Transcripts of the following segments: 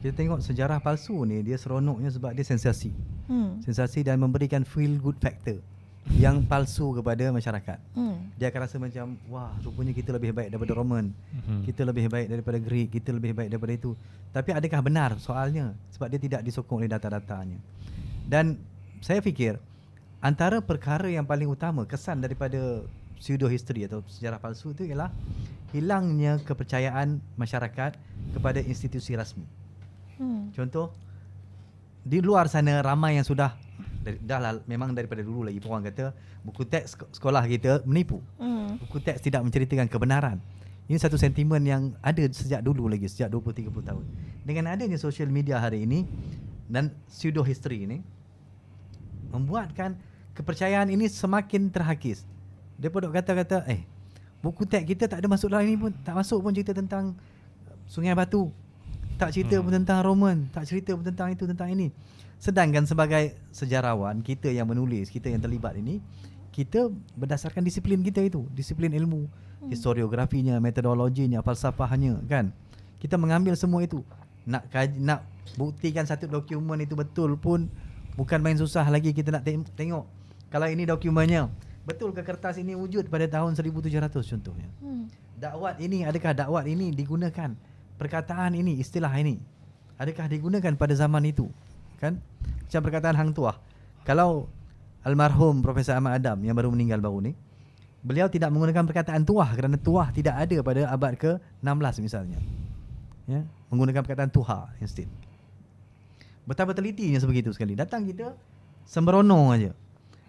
kita tengok sejarah palsu ni, dia seronoknya sebab dia sensasi. Sensasi dan memberikan feel good factor yang palsu kepada masyarakat. Dia akan rasa macam, wah, rupanya kita lebih baik daripada Roman, kita lebih baik daripada Greek, kita lebih baik daripada itu. Tapi adakah benar soalnya? Sebab dia tidak disokong oleh data-datanya. Dan saya fikir antara perkara yang paling utama, kesan daripada pseudo history atau sejarah palsu itu ialah hilangnya kepercayaan masyarakat kepada institusi rasmi. Contoh, di luar sana ramai yang sudah dah lah, memang daripada dulu lagi orang kata buku teks sekolah kita menipu. Buku teks tidak menceritakan kebenaran. Ini satu sentimen yang ada sejak dulu lagi, sejak 20-30 tahun. Dengan adanya social media hari ini dan pseudo history ini membuatkan kepercayaan ini semakin terhakis. Dia pun kata-kata, buku teks kita tak ada masuk dalam ini pun, tak masuk pun cerita tentang Sungai Batu, tak cerita pun tentang Roman, tak cerita pun tentang itu, tentang ini. Sedangkan sebagai sejarawan, kita yang menulis, kita yang terlibat ini, kita berdasarkan disiplin kita itu, disiplin ilmu, historiografinya, metodologinya, falsafahnya, kan. Kita mengambil semua itu. Nak buktikan satu dokumen itu betul pun bukan main susah lagi. Kita nak tengok kalau ini dokumennya, betul ke kertas ini wujud pada tahun 1700 contohnya. Dakwat ini, adakah dakwat ini digunakan? Perkataan ini, istilah ini, adakah digunakan pada zaman itu? Kan? Macam perkataan Hang Tuah. Kalau almarhum Profesor Ahmad Adam yang baru meninggal baru ni, beliau tidak menggunakan perkataan tuah kerana tuah tidak ada pada abad ke-16 misalnya. Ya, menggunakan perkataan tuha instead. Betapa telitinya sebegitu sekali. Datang kita sembrono aja.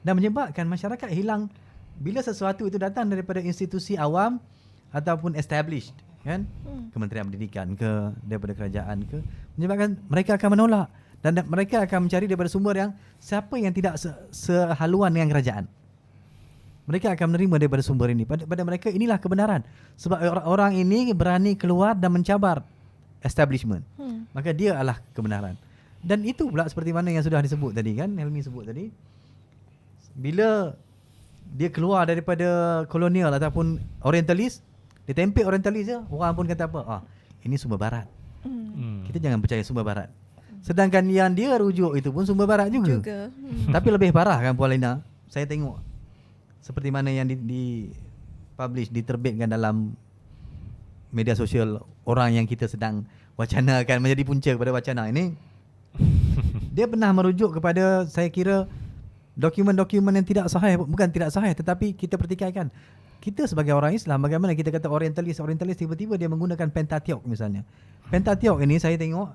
Dan menyebabkan masyarakat hilang bila sesuatu itu datang daripada institusi awam ataupun established, kan? Kementerian Pendidikan ke, daripada kerajaan ke, menyebabkan mereka akan menolak. Dan mereka akan mencari daripada sumber yang siapa yang tidak sehaluan dengan kerajaan. Mereka akan menerima daripada sumber ini. Pada mereka inilah kebenaran. Sebab orang ini berani keluar dan mencabar establishment. Maka dia adalah kebenaran. Dan itu pula seperti mana yang sudah disebut tadi, kan, Helmi sebut tadi. Bila dia keluar daripada kolonial ataupun orientalis, dia tempel orientalis je, orang pun kata apa? Ini sumber barat. Kita jangan percaya sumber barat. Sedangkan yang dia rujuk itu pun sumber barat juga. Tapi lebih parah kan Puan Lina, saya tengok seperti mana yang di-publish, diterbitkan dalam media sosial orang yang kita sedang wacanakan menjadi punca kepada wacana ini. Dia pernah merujuk kepada, saya kira, dokumen-dokumen yang tidak sahih. Bukan tidak sahih, tetapi kita pertikaikan. Kita sebagai orang Islam, bagaimana kita kata orientalis tiba-tiba dia menggunakan Pentateuch misalnya. Pentateuch ini saya tengok